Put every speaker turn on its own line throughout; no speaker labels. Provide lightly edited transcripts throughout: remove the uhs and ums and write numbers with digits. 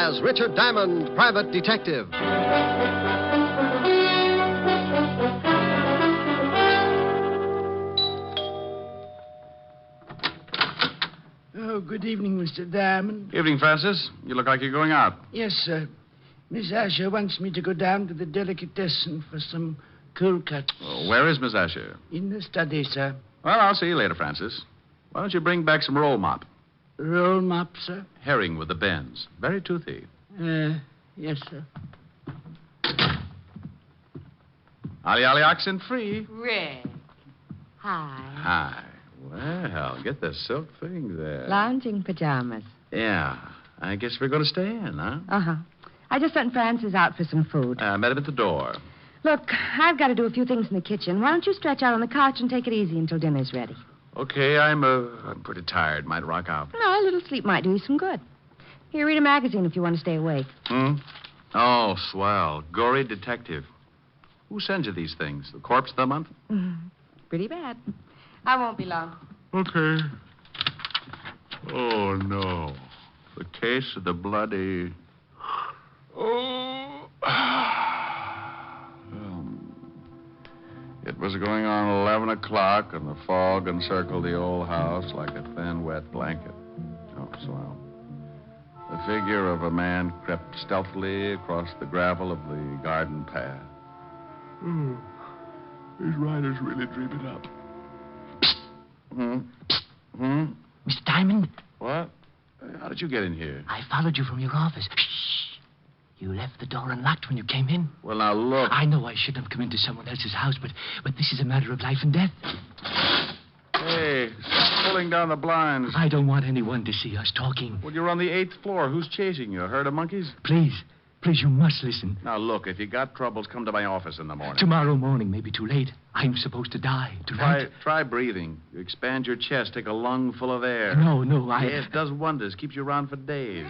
as Richard Diamond, Private Detective.
Oh, good evening, Mr. Diamond.
Evening, Francis. You look like you're going out.
Yes, sir. Miss Asher wants me to go down to the delicatessen for some cold cuts.
Oh, where is Miss Asher?
In the study, sir.
Well, I'll see you later, Francis. Why don't you bring back some roll mop?
Roll mop, sir?
Herring with the bends. Very toothy.
Yes, sir.
Ollie oxen free.
Rick. Hi.
Hi. Well, get the silk thing there.
Lounging pajamas.
Yeah. I guess we're going to stay in, huh?
Uh-huh. I just sent Francis out for some food.
I met him at the door.
Look, I've got to do a few things in the kitchen. Why don't you stretch out on the couch and take it easy until dinner's ready?
Okay, I'm pretty tired. Might rock out.
No, a little sleep might do you some good. Here, read a magazine if you want to stay awake.
Oh, swell. Gory detective. Who sends you these things? The Corpse of the Month?
Pretty bad. I won't be long.
Okay. Oh, no. The case of the bloody... Oh. It was going on 11 o'clock, and the fog encircled the old house like a thin, wet blanket. Oh, swell. The figure of a man crept stealthily across the gravel of the garden path. These riders really dream it up.
Mr. Diamond?
What? How did you get in here?
I followed you from your office. Shh. You left the door unlocked when you came in.
Well, now, look.
I know I shouldn't have come into someone else's house, but this is a matter of life and death.
Hey, stop pulling down the blinds.
I don't want anyone to see us talking.
Well, you're on the 8th floor. Who's chasing you? A herd of monkeys?
Please, you must listen.
Now, look, if you got troubles, come to my office in the morning.
Tomorrow morning may be too late. I'm supposed to die tonight.
Try breathing. You expand your chest, take a lung full of air.
No,
Yes, it does wonders. Keeps you around for days.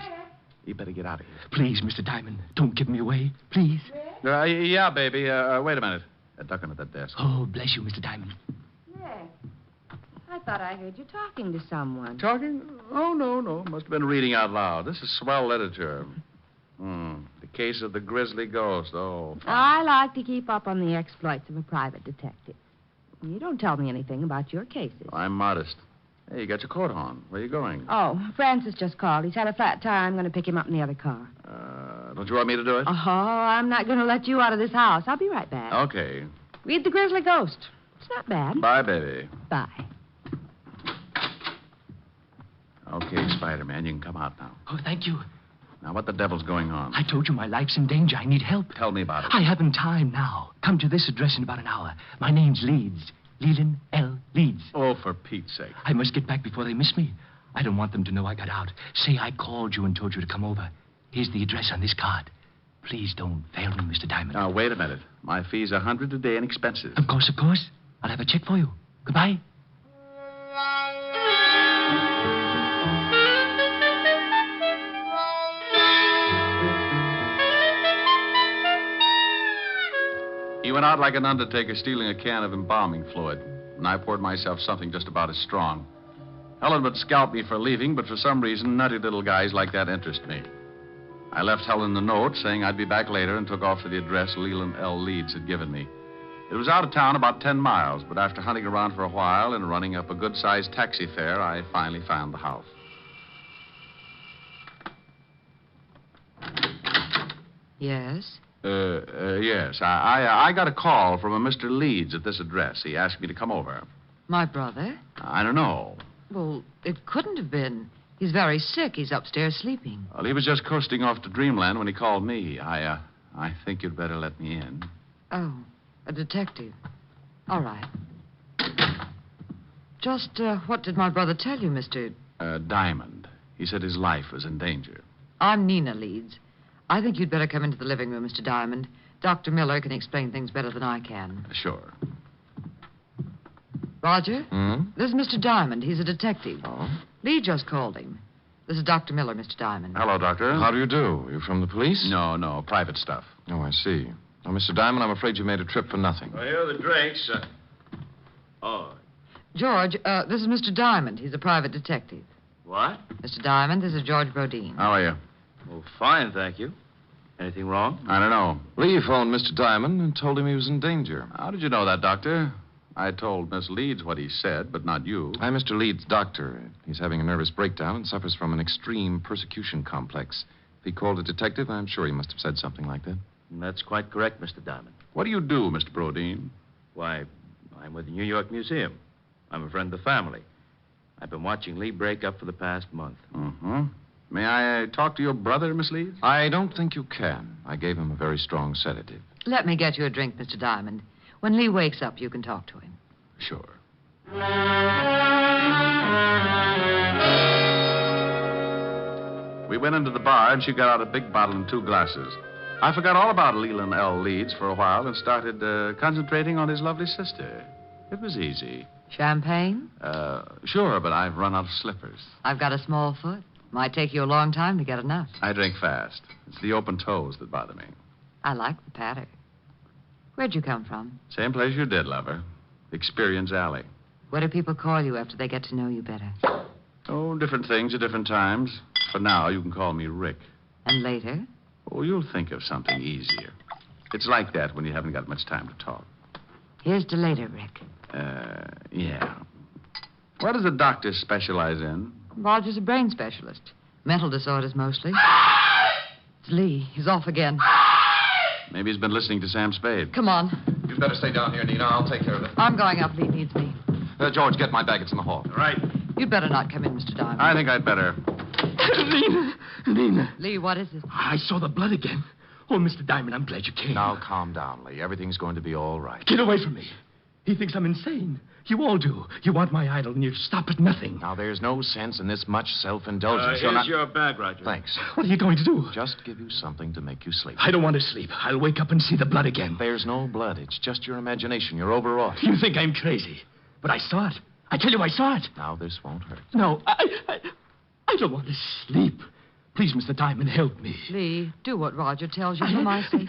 You better get out of here.
Please, Mr. Diamond, don't give me away. Please.
Yeah, baby. Wait a minute. Duck under that desk.
Oh, bless you, Mr. Diamond.
Rick, I thought I heard you talking to someone.
Talking? Oh, no. Must have been reading out loud. This is swell literature. The case of the grisly ghost. Oh, fine.
I like to keep up on the exploits of a private detective. You don't tell me anything about your cases.
I'm modest. Hey, you got your coat on. Where are you going?
Oh, Francis just called. He's had a flat tire. I'm going to pick him up in the other car.
Don't you want me to do it?
Oh, I'm not going to let you out of this house. I'll be right back.
Okay.
Read The Grizzly Ghost. It's not bad.
Bye, baby.
Bye.
Okay, Spider-Man, you can come out now.
Oh, thank you.
Now, what the devil's going on?
I told you my life's in danger. I need help.
Tell me about it.
I haven't time now. Come to this address in about an hour. My name's Leeds. Leland L. Leeds.
Oh, for Pete's sake.
I must get back before they miss me. I don't want them to know I got out. Say I called you and told you to come over. Here's the address on this card. Please don't fail me, Mr. Diamond.
Now, wait a minute. My fee's $100 a day and expenses.
Of course. I'll have a check for you. Goodbye.
He went out like an undertaker stealing a can of embalming fluid, and I poured myself something just about as strong. Helen would scalp me for leaving, but for some reason, nutty little guys like that interest me. I left Helen a note saying I'd be back later and took off for the address Leland L. Leeds had given me. It was out of town about 10 miles, but after hunting around for a while and running up a good-sized taxi fare, I finally found the house.
Yes?
Yes. I got a call from a Mr. Leeds at this address. He asked me to come over.
My brother?
I don't know.
Well, it couldn't have been. He's very sick. He's upstairs sleeping.
Well, he was just coasting off to Dreamland when he called me. I think you'd better let me in.
Oh, a detective. All right. Just what did my brother tell you, Mr.
Diamond. He said his life was in danger.
I'm Nina Leeds. I think you'd better come into the living room, Mr. Diamond. Dr. Miller can explain things better than I can.
Sure.
Roger?
Hmm?
This is Mr. Diamond. He's a detective.
Oh?
Lee just called him. This is Dr. Miller, Mr. Diamond.
Hello, Doctor.
How do you do? You from the police?
No. Private stuff.
Oh, I see. Now, Mr. Diamond, I'm afraid you made a trip for nothing.
Well, here are the drinks.
George, this is Mr. Diamond. He's a private detective.
What?
Mr. Diamond, this is George Brodeen.
How are you?
Oh, fine, thank you. Anything wrong?
I don't know.
Lee phoned Mr. Diamond and told him he was in danger.
How did you know that, Doctor? I told Miss Leeds what he said, but not you.
I'm Mr. Leeds' doctor. He's having a nervous breakdown and suffers from an extreme persecution complex. If he called a detective, I'm sure he must have said something like that.
That's quite correct, Mr. Diamond.
What do you do, Mr. Brodeen?
Why, I'm with the New York Museum. I'm a friend of the family. I've been watching Lee break up for the past month.
Mm-hmm. May I talk to your brother, Miss Leeds?
I don't think you can. I gave him a very strong sedative.
Let me get you a drink, Mr. Diamond. When Lee wakes up, you can talk to him.
Sure. We went into the bar, and she got out a big bottle and 2 glasses. I forgot all about Leland L. Leeds for a while and started concentrating on his lovely sister. It was easy.
Champagne?
Sure, but I've run out of slippers.
I've got a small foot. Might take you a long time to get enough.
I drink fast. It's the open toes that bother me.
I like the patter. Where'd you come from?
Same place you did, lover. Experience Alley.
What do people call you after they get to know you better?
Oh, different things at different times. For now, you can call me Rick.
And later?
Oh, you'll think of something easier. It's like that when you haven't got much time to talk.
Here's to later, Rick.
Yeah. What does the doctor specialize in?
Roger's a brain specialist. Mental disorders mostly. It's Lee. He's off again.
Maybe he's been listening to Sam Spade.
Come on.
You'd better stay down here, Nina. I'll take care of it.
I'm going up. Lee needs me.
George, get my bag. It's in the hall.
Right.
You'd better not come in, Mr. Diamond.
I think I'd better.
Lena.
Lee, what is it?
I saw the blood again. Oh, Mr. Diamond, I'm glad you came.
Now, calm down, Lee. Everything's going to be all right.
Get away from me. He thinks I'm insane. You all do. You want my idol, and you stop at nothing.
Now, there's no sense in this much self-indulgence. You're
Here's
not...
your bag, Roger.
Thanks.
What are you going to do?
Just give you something to make you sleep.
I don't want to sleep. I'll wake up and see the blood again.
There's no blood. It's just your imagination. You're overwrought.
You think I'm crazy. But I saw it. I tell you, I saw it.
Now, this won't hurt.
No, I don't want to sleep. Please, Mr. Diamond, help me.
Lee, do what Roger tells you for my sake.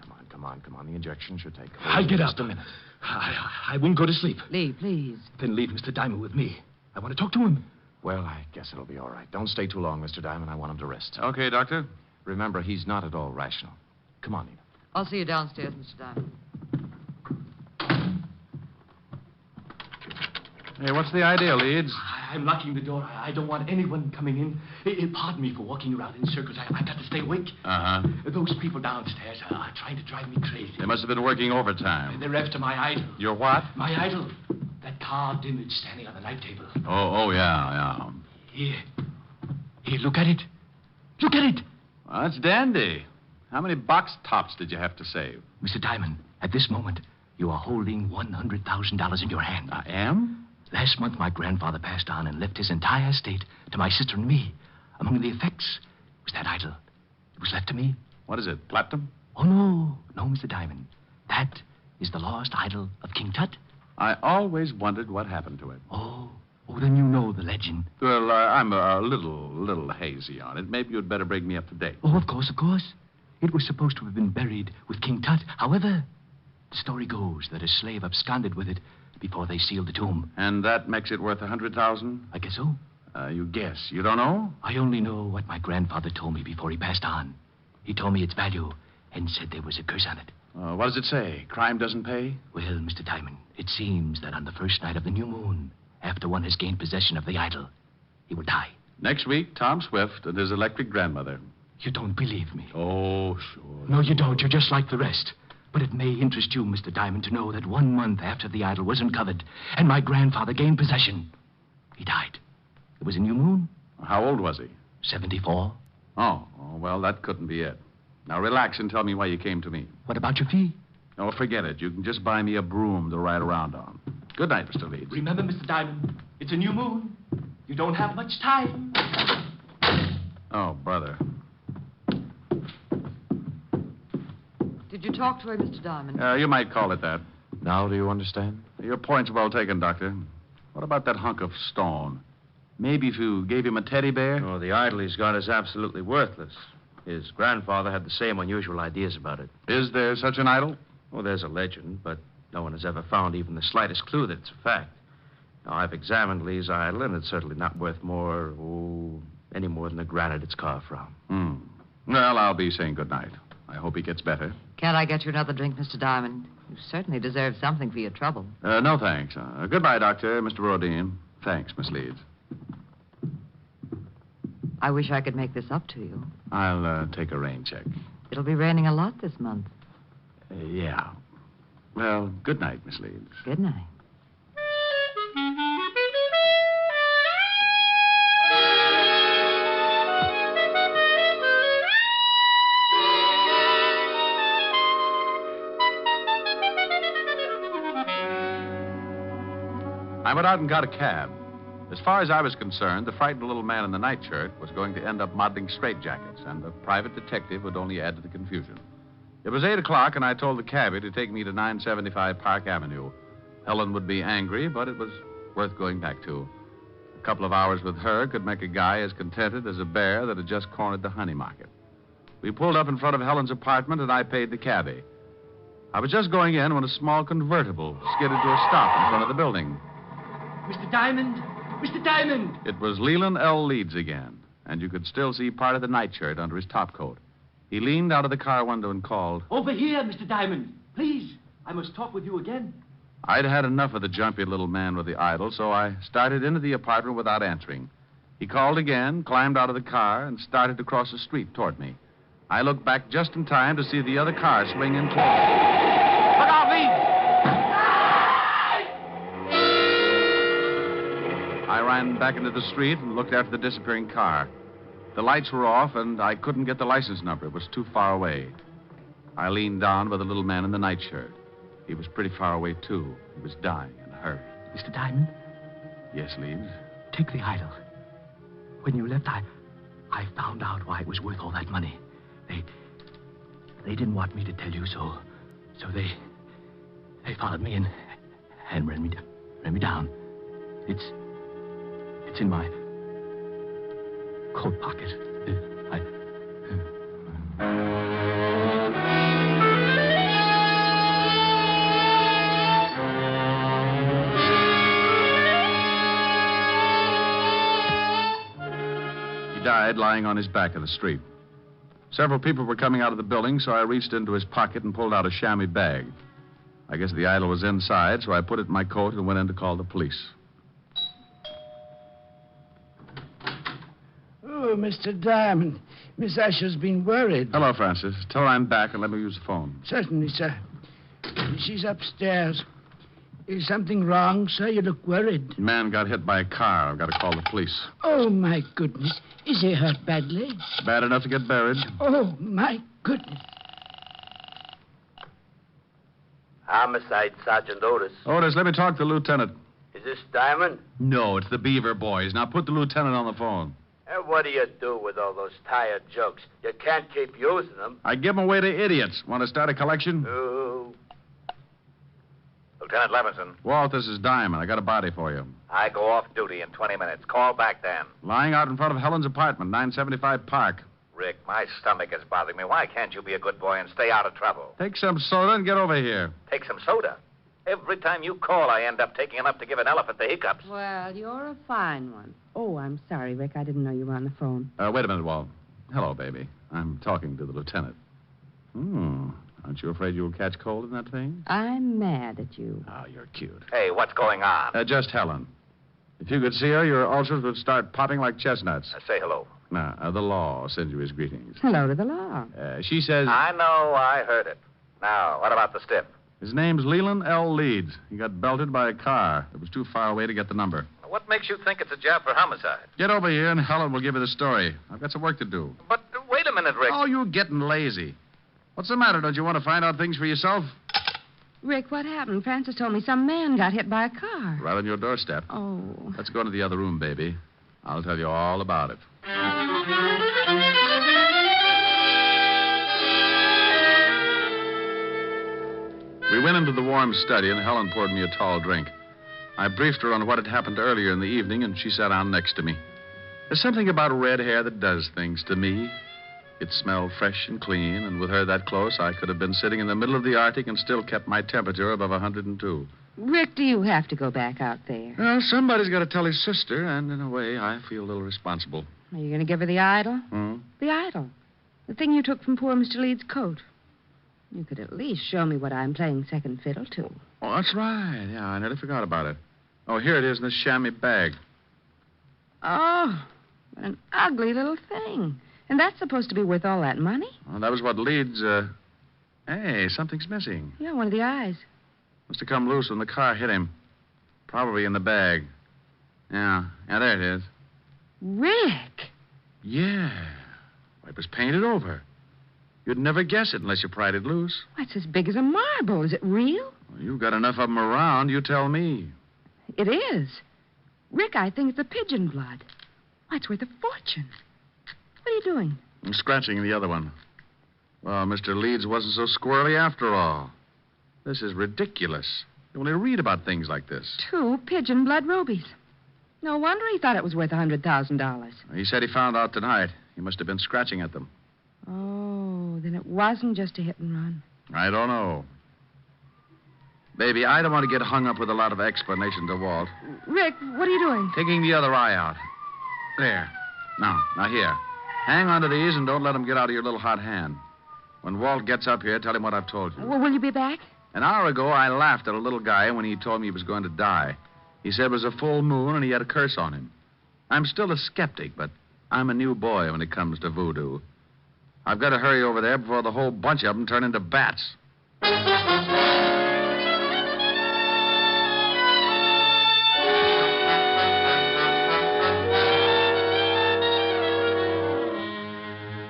Come on. The injection should take
I'll get
just
up.
a minute.
I won't go to sleep.
Lee, please.
Then leave Mr. Diamond with me. I want to talk to him.
Well, I guess it'll be all right. Don't stay too long, Mr. Diamond. I want him to rest.
Okay, Doctor.
Remember, he's not at all rational. Come on, Nina.
I'll see you downstairs, Mr. Diamond.
Hey, what's the idea, Leeds?
I'm locking the door. I don't want anyone coming in. Pardon me for walking around in circles. I got to stay awake.
Uh-huh.
Those people downstairs are trying to drive me crazy.
They must have been working overtime.
They're after my idol.
Your what?
My idol. That carved image standing on the night table.
Oh, yeah.
Here, look at it. Look at it.
Well, that's dandy. How many box tops did you have to save?
Mr. Diamond, at this moment, you are holding $100,000 in your hand.
I am?
Last month, my grandfather passed on and left his entire estate to my sister and me. Among the effects was that idol. It was left to me.
What is it, platinum?
Oh, no, Mr. Diamond. That is the lost idol of King Tut.
I always wondered what happened to it.
Oh, then you know the legend.
Well, I'm a little hazy on it. Maybe you'd better bring me up to date.
Oh, of course. It was supposed to have been buried with King Tut. However, the story goes that a slave absconded with it before they sealed the tomb.
And that makes it worth $100,000?
I guess so.
You guess. You don't know?
I only know what my grandfather told me before he passed on. He told me its value and said there was a curse on it.
What does it say? Crime doesn't pay?
Well, Mr. Diamond, it seems that on the first night of the new moon, after one has gained possession of the idol, he will die.
Next week, Tom Swift and his electric grandmother.
You don't believe me?
Oh, sure.
No, you don't. You're just like the rest. But it may interest you, Mr. Diamond, to know that 1 month after the idol was uncovered and my grandfather gained possession, he died. It was a new moon.
How old was he?
74.
Oh, well, that couldn't be it. Now, relax and tell me why you came to me.
What about your fee?
Oh, forget it. You can just buy me a broom to ride around on. Good night, Mr. Leeds.
Remember, Mr. Diamond, it's a new moon. You don't have much time.
Oh, brother.
Did you talk to her, Mr. Diamond?
You might call it that.
Now, do you understand?
Your point's well taken, Doctor. What about that hunk of stone? Maybe if you gave him a teddy bear?
Oh, the idol he's got is absolutely worthless. His grandfather had the same unusual ideas about it.
Is there such an idol?
Well, there's a legend, but no one has ever found even the slightest clue that it's a fact. Now, I've examined Lee's idol, and it's certainly not worth more, any more than the granite it's carved from.
Well, I'll be saying good night. I hope he gets better.
Can't I get you another drink, Mr. Diamond? You certainly deserve something for your trouble.
No, thanks. Goodbye, Doctor, Mr. Rodin. Thanks, Miss Leeds.
I wish I could make this up to you.
I'll take a rain check.
It'll be raining a lot this month.
Yeah. Well, good night, Miss Leeds.
Good night.
I went out and got a cab. As far as I was concerned, the frightened little man in the nightshirt was going to end up modeling straitjackets, and the private detective would only add to the confusion. It was 8 o'clock, and I told the cabbie to take me to 975 Park Avenue. Helen would be angry, but it was worth going back to. A couple of hours with her could make a guy as contented as a bear that had just cornered the honey market. We pulled up in front of Helen's apartment, and I paid the cabbie. I was just going in when a small convertible skidded to a stop in front of the building.
Mr. Diamond! Mr. Diamond!
It was Leland L. Leeds again, and you could still see part of the nightshirt under his topcoat. He leaned out of the car window and called.
Over here, Mr. Diamond. Please, I must talk with you again.
I'd had enough of the jumpy little man with the idol, so I started into the apartment without answering. He called again, climbed out of the car, and started to cross the street toward me. I looked back just in time to see the other car swing in toward me. Look out, Leeds! I ran back into the street and looked after the disappearing car. The lights were off, and I couldn't get the license number. It was too far away. I leaned down by the little man in the nightshirt. He was pretty far away, too. He was dying in a hurry.
Mr. Diamond?
Yes, Leeds?
Take the idol. When you left, I found out why it was worth all that money. They didn't want me to tell you, so they followed me and ran me down. It's in my coat pocket.
He died lying on his back in the street. Several people were coming out of the building, so I reached into his pocket and pulled out a chamois bag. I guess the idol was inside, so I put it in my coat and went in to call the police.
Oh, Mr. Diamond. Miss Asher's been worried.
Hello, Francis. Tell her I'm back and let me use the phone.
Certainly, sir. She's upstairs. Is something wrong, sir? You look worried.
The man got hit by a car. I've got to call the police.
Oh, my goodness. Is he hurt badly?
Bad enough to get buried.
Oh, my goodness.
Homicide, Sergeant Otis.
Otis, let me talk to the lieutenant.
Is this Diamond?
No, it's the Beaver boys. Now put the lieutenant on the phone.
And what do you do with all those tired jokes? You can't keep using them.
I give them away to idiots. Want to start a collection?
Oh. Lieutenant Levinson.
Walt, this is Diamond. I got a body for you.
I go off duty in 20 minutes. Call back then.
Lying out in front of Helen's apartment, 975 Park.
Rick, my stomach is bothering me. Why can't you be a good boy and stay out of trouble?
Take some soda and get over here.
Take some soda. Every time you call, I end up taking enough to give an elephant the hiccups.
Well, you're a fine one. Oh, I'm sorry, Rick. I didn't know you were on the phone.
Wait a minute, Walt. Hello, baby. I'm talking to the lieutenant. Aren't you afraid you'll catch cold in that thing?
I'm mad at you.
Oh, you're cute.
Hey, what's going on?
Just Helen. If you could see her, your ulcers would start popping like chestnuts.
Say hello.
The law sends you his greetings.
Hello to the law.
She says...
I know, I heard it. Now, what about the stiff?
His name's Leland L. Leeds. He got belted by a car. It was too far away to get the number.
What makes you think it's a job for homicide?
Get over here and Helen will give you the story. I've got some work to do.
But wait a minute, Rick.
Oh, you're getting lazy. What's the matter? Don't you want to find out things for yourself?
Rick, what happened? Francis told me some man got hit by a car.
Right on your doorstep.
Oh.
Let's go into the other room, baby. I'll tell you all about it. We went into the warm study, and Helen poured me a tall drink. I briefed her on what had happened earlier in the evening, and she sat down next to me. There's something about red hair that does things to me. It smelled fresh and clean, and with her that close, I could have been sitting in the middle of the Arctic and still kept my temperature above 102.
Rick, do you have to go back out there?
Well, somebody's got to tell his sister, and in a way, I feel a little responsible.
Are you going to give her the idol?
Hmm?
The idol. The thing you took from poor Mr. Leeds' coat. You could at least show me what I'm playing second fiddle to.
Oh, that's right. Yeah, I nearly forgot about it. Oh, here it is in this chamois bag.
Oh, what an ugly little thing. And that's supposed to be worth all that money?
Well, that was what Leeds, Hey, something's missing.
Yeah, one of the eyes.
Must have come loose when the car hit him. Probably in the bag. Yeah, there it is.
Rick!
Yeah. It was painted over. You'd never guess it unless you pried it loose.
What's as big as a marble? Is it real?
Well, you've got enough of them around, you tell me.
It is. Rick, I think it's the pigeon blood. Why, it's worth a fortune. What are you doing?
I'm scratching the other one. Well, Mr. Leeds wasn't so squirrely after all. This is ridiculous. You only read about things like this.
2 pigeon blood rubies. No wonder he thought it was worth $100,000.
He said he found out tonight. He must have been scratching at them.
Oh, then it wasn't just a hit and run.
I don't know. Baby, I don't want to get hung up with a lot of explanation to Walt.
Rick, what are you doing?
Taking the other eye out. There. Now here. Hang on to these and don't let them get out of your little hot hand. When Walt gets up here, tell him what I've told you.
Well, will you be back?
An hour ago, I laughed at a little guy when he told me he was going to die. He said it was a full moon and he had a curse on him. I'm still a skeptic, but I'm a new boy when it comes to voodoo. I've got to hurry over there before the whole bunch of them turn into bats.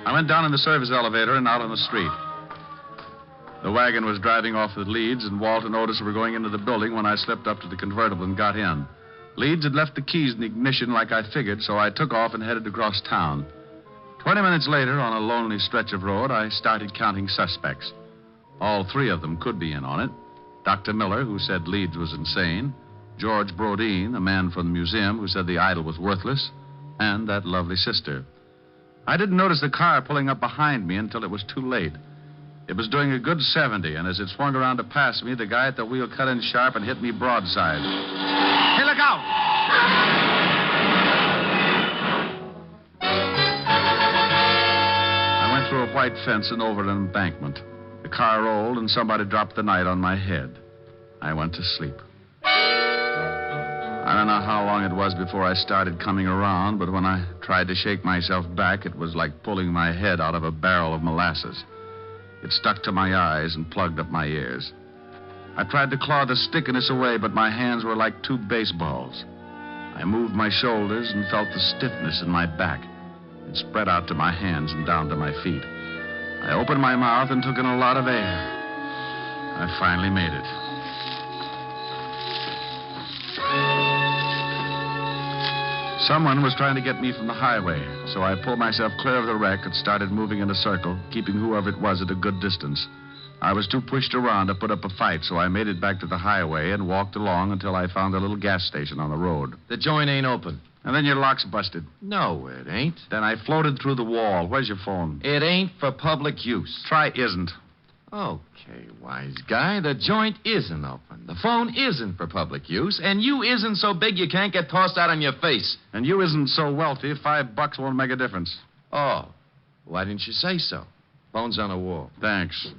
I went down in the service elevator and out on the street. The wagon was driving off with Leeds, and Walt and Otis were going into the building when I slipped up to the convertible and got in. Leeds had left the keys in the ignition like I figured, so I took off and headed across town. 20 minutes later, on a lonely stretch of road, I started counting suspects. All 3 of them could be in on it. Dr. Miller, who said Leeds was insane, George Brodeen, a man from the museum who said the idol was worthless, and that lovely sister. I didn't notice the car pulling up behind me until it was too late. It was doing a good 70, and as it swung around to pass me, the guy at the wheel cut in sharp and hit me broadside. Hey, look out! I went through a white fence and over an embankment. The car rolled, and somebody dropped the night on my head. I went to sleep. I don't know how long it was before I started coming around, but when I tried to shake myself back, it was like pulling my head out of a barrel of molasses. It stuck to my eyes and plugged up my ears. I tried to claw the stickiness away, but my hands were like 2 baseballs. I moved my shoulders and felt the stiffness in my back. It spread out to my hands and down to my feet. I opened my mouth and took in a lot of air. I finally made it. Someone was trying to get me from the highway, so I pulled myself clear of the wreck and started moving in a circle, keeping whoever it was at a good distance. I was too pushed around to put up a fight, so I made it back to the highway and walked along until I found a little gas station on the road.
The joint ain't open.
And then your lock's busted.
No, it ain't.
Then I floated through the wall. Where's your phone?
It ain't for public use.
Try isn't.
Okay, wise guy. The joint isn't open. The phone isn't for public use, and you isn't so big you can't get tossed out on your face.
And you isn't so wealthy, $5 won't make a difference.
Oh, why didn't you say so? Phone's on the wall.
Thanks.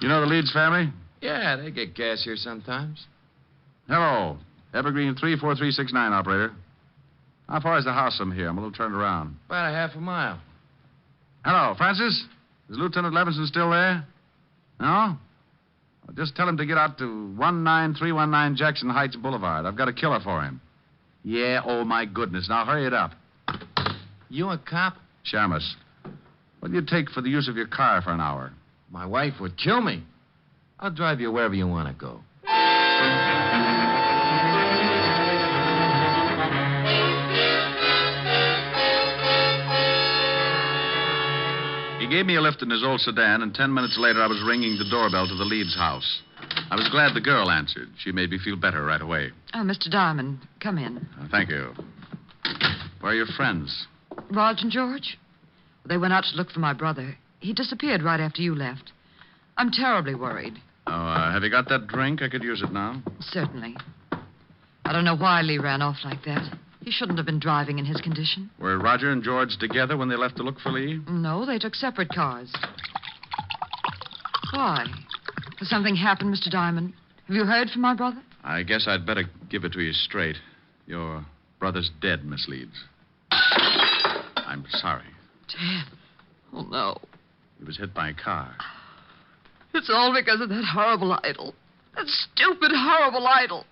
You know the Leeds family?
Yeah, they get gas here sometimes.
Hello. Evergreen 34369, operator. How far is the house from here? I'm a little turned around.
About a half a mile.
Hello, Francis? Is Lieutenant Levinson still there? No? Well, just tell him to get out to 19319 Jackson Heights Boulevard. I've got a killer for him. Yeah, oh, my goodness. Now, hurry it up.
You a cop?
Shamus. What do you take for the use of your car for an hour?
My wife would kill me. I'll drive you wherever you want to go.
He gave me a lift in his old sedan, and 10 minutes later I was ringing the doorbell to the Leeds house. I was glad the girl answered. She made me feel better right away.
Oh, Mr. Diamond, come in.
Thank you. Where are your friends?
Raj and George? They went out to look for my brother. He disappeared right after you left. I'm terribly worried.
Oh, have you got that drink? I could use it now.
Certainly. I don't know why Lee ran off like that. He shouldn't have been driving in his condition.
Were Roger and George together when they left to look for Lee?
No, they took separate cars. Why? Has something happened, Mr. Diamond? Have you heard from my brother?
I guess I'd better give it to you straight. Your brother's dead, Miss Leeds. I'm sorry.
Dead? Oh, no.
He was hit by a car.
It's all because of that horrible idol. That stupid, horrible idol.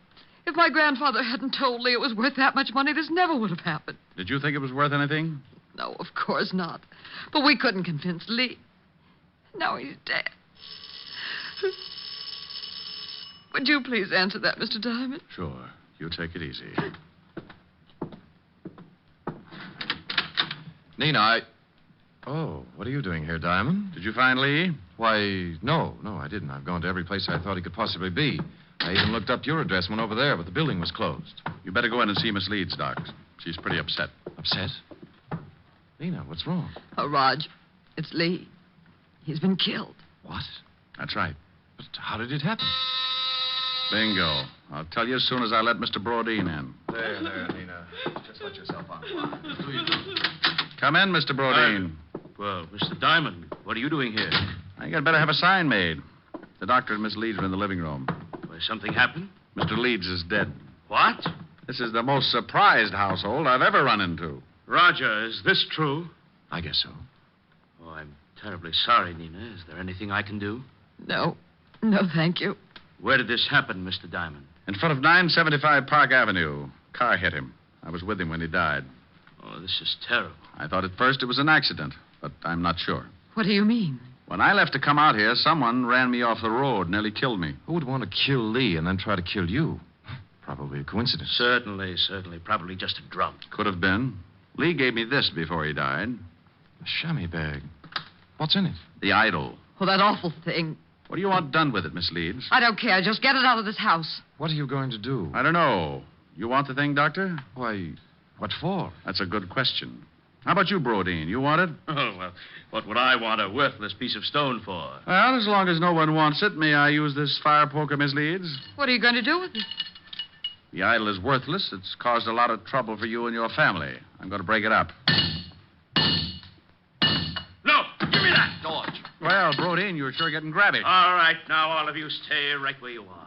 If my grandfather hadn't told Lee it was worth that much money, this never would have happened.
Did you think it was worth anything?
No, of course not. But we couldn't convince Lee. Now he's dead. Would you please answer that, Mr. Diamond?
Sure. You take it easy.
Nina, Oh, what are you doing here, Diamond?
Did you find Lee?
Why, no, I didn't. I've gone to every place I thought he could possibly be. I even looked up your address and went over there, but the building was closed.
You better go in and see Miss Leeds, Doc. She's pretty upset.
Upset? Nina, what's wrong?
Oh, Raj, it's Lee. He's been killed.
What?
That's right.
But how did it happen?
Bingo. I'll tell you as soon as I let Mr. Brodeen in.
There, Nina. Just let yourself on the line. Do you?
Come in, Mr. Brodeen.
Well, Mr. Diamond, what are you doing here?
I think I'd better have a sign made. The doctor and Miss Leeds are in the living room.
Well, something happened?
Mr. Leeds is dead.
What?
This is the most surprised household I've ever run into.
Roger, is this true?
I guess so.
Oh, I'm terribly sorry, Nina. Is there anything I can do?
No, thank you.
Where did this happen, Mr. Diamond?
In front of 975 Park Avenue. Car hit him. I was with him when he died.
Oh, this is terrible.
I thought at first it was an accident, but I'm not sure.
What do you mean?
When I left to come out here, someone ran me off the road, nearly killed me.
Who would want to kill Lee and then try to kill you? Probably a coincidence.
Certainly. Probably just a drunk.
Could have been. Lee gave me this before he died.
A chamois bag. What's in it?
The idol.
Oh, that awful thing.
What do you want done with it, Miss Leeds?
I don't care. Just get it out of this house.
What are you going to do?
I don't know. You want the thing, Doctor?
Why, what for?
That's a good question. How about you, Brodeen? You want it?
Oh, well, what would I want a worthless piece of stone for?
Well, as long as no one wants it, may I use this fire poker, Miss Leeds?
What are you going to do with it?
The idol is worthless. It's caused a lot of trouble for you and your family. I'm going to break it up.
No! Give me that, George.
Well, Brodeen, you're sure getting grabby.
All right, now all of you stay right where you are.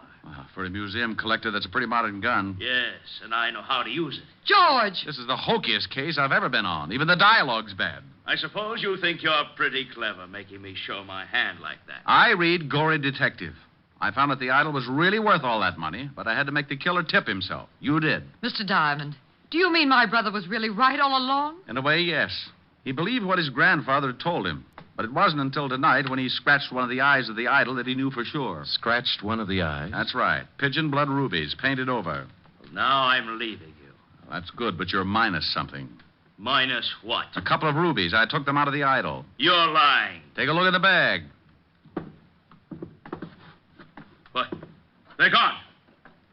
For a museum collector, that's a pretty modern gun.
Yes, and I know how to use it.
George!
This is the hokiest case I've ever been on. Even the dialogue's bad.
I suppose you think you're pretty clever making me show my hand like that.
I read Gory Detective. I found that the idol was really worth all that money, but I had to make the killer tip himself. You did.
Mr. Diamond, do you mean my brother was really right all along?
In a way, yes. He believed what his grandfather had told him. But it wasn't until tonight when he scratched one of the eyes of the idol that he knew for sure.
Scratched one of the eyes?
That's right. Pigeon blood rubies, painted over.
Well, now I'm leaving you.
Well, that's good, but you're minus something.
Minus what?
A couple of rubies. I took them out of the idol.
You're lying.
Take a look at the bag.
What? They're gone.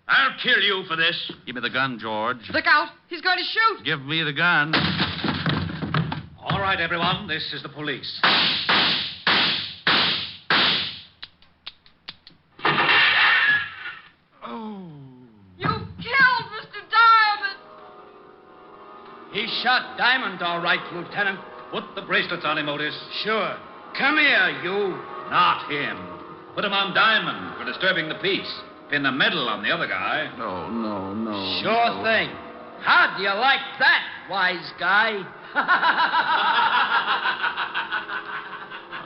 I'll kill you for this.
Give me the gun, George.
Look out. He's going to shoot.
Give me the gun.
All right, everyone. This is the police.
Oh.
You killed Mr. Diamond.
He shot Diamond, all right, Lieutenant. Put the bracelets on him, Otis. Sure. Come here, you. Not him. Put him on Diamond for disturbing the peace. Pin the medal on the other guy.
No.
Sure thing. How do you like that, wise guy?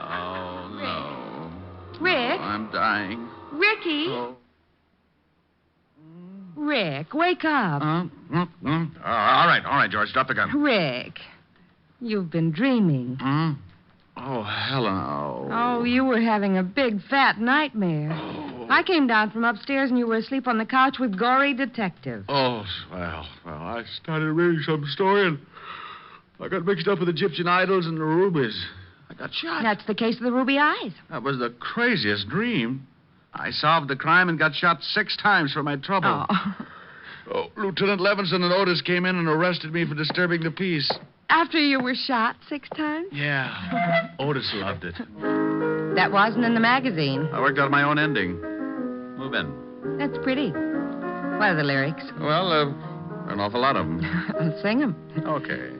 Oh, no.
Rick?
No, I'm dying.
Ricky?
Oh.
Rick, wake up.
All right, George. Drop the gun.
Rick, you've been dreaming.
Hmm? Oh, Helen. Oh.
Oh, you were having a big, fat nightmare. I came down from upstairs and you were asleep on the couch with Gory Detective.
Oh, well, I started reading some story and I got mixed up with Egyptian idols and the rubies. I got shot.
That's the case of the ruby eyes.
That was the craziest dream. I solved the crime and got shot 6 times for my trouble.
Oh.
Lieutenant Levinson and Otis came in and arrested me for disturbing the peace.
After you were shot 6 times?
Yeah. Otis loved it.
That wasn't in the magazine.
I worked out my own ending. Move in.
That's pretty. What are the lyrics?
Well, an awful lot of them.
I'll sing them.
Okay.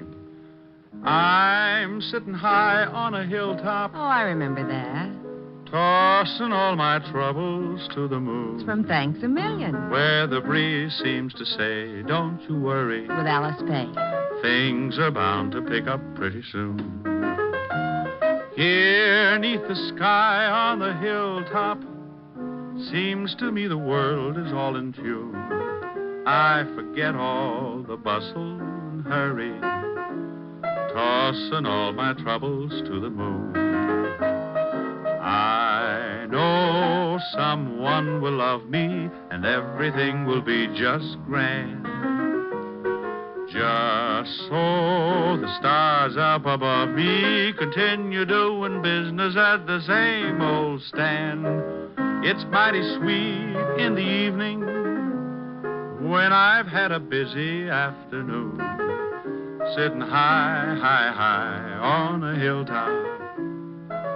I'm sitting high on a hilltop,
Oh, I remember that.
tossing all my troubles to the
It's
moon,
from Thanks a Million
where the breeze seems to say, don't you worry,
with Alice Faye.
things are bound to pick up pretty soon. Here, 'neath the sky on the hilltop, seems to me the world is all in tune. I forget all the bustle and hurry, tossing all my troubles to the moon. I know someone will love me, and everything will be just grand. Just so the stars up above me continue doing business at the same old stand. It's mighty sweet in the evening when I've had a busy afternoon, sitting high, high, high on a hilltop,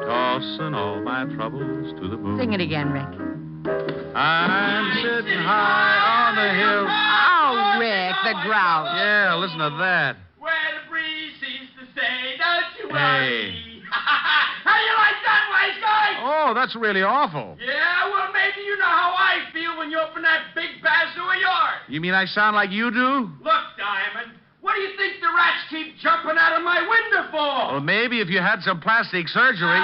tossing all my troubles to the moon.
Sing it again, Rick.
I'm sitting high on a hill.
Oh, Rick, the grouse.
Yeah, listen to that.
Where the breeze seems to say, don't you
Hey.
worry. How you like that, wise guy?
Oh, that's really awful.
Yeah, well, maybe you know how I feel when you open that big bazoo of yours.
You mean I sound like you do?
Look, Diamond, what do you think the rats keep jumping out of my window for?
Well, maybe if you had some plastic surgery.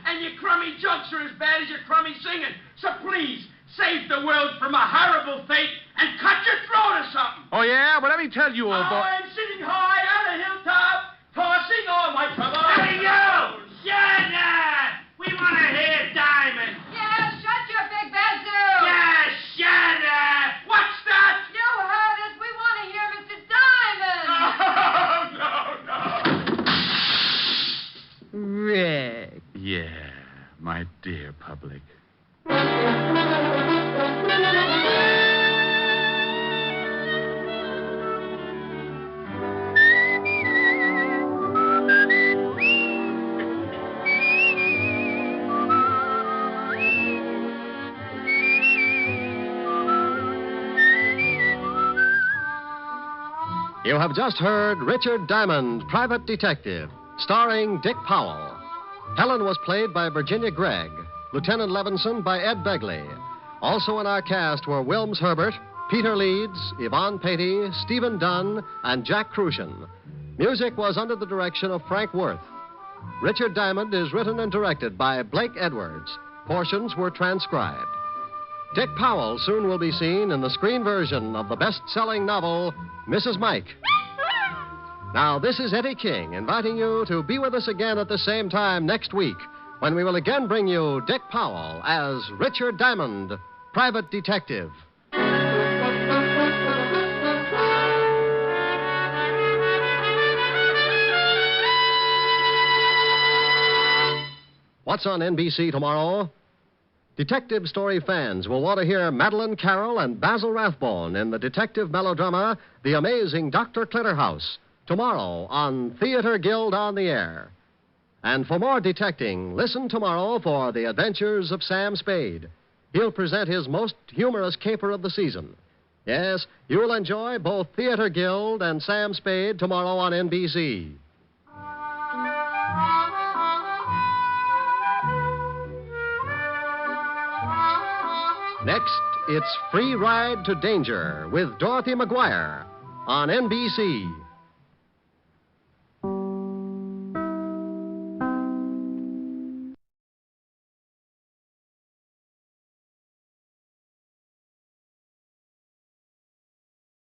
And your crummy jokes are as bad as your crummy singing. So please, save the world from a horrible fate and cut your throat or something.
Oh, yeah? Well, let me tell you, old boy.
I'm sitting high on a hilltop, tossing all my troubles. Hey, you! Shut up! We want to hear Diamond.
Yeah, shut your big bazoo.
Yeah, shut up! What's that?
You heard us. We want to hear Mr. Diamond.
Oh, no, no.
Rick.
Yeah, my dear public.
You have just heard Richard Diamond, Private Detective, starring Dick Powell. Helen was played by Virginia Gregg, Lieutenant Levinson by Ed Begley. Also in our cast were Wilms Herbert, Peter Leeds, Yvonne Patey, Stephen Dunn, and Jack Crucian. Music was under the direction of Frank Worth. Richard Diamond is written and directed by Blake Edwards. Portions were transcribed. Dick Powell soon will be seen in the screen version of the best-selling novel, Mrs. Mike. Now, this is Eddie King inviting you to be with us again at the same time next week when we will again bring you Dick Powell as Richard Diamond, Private Detective. What's on NBC tomorrow? Detective story fans will want to hear Madeline Carroll and Basil Rathbone in the detective melodrama The Amazing Dr. Clitterhouse, tomorrow on Theater Guild on the Air. And for more detecting, listen tomorrow for The Adventures of Sam Spade. He'll present his most humorous caper of the season. Yes, you'll enjoy both Theater Guild and Sam Spade tomorrow on NBC. Next, it's Free Ride to Danger with Dorothy McGuire on NBC.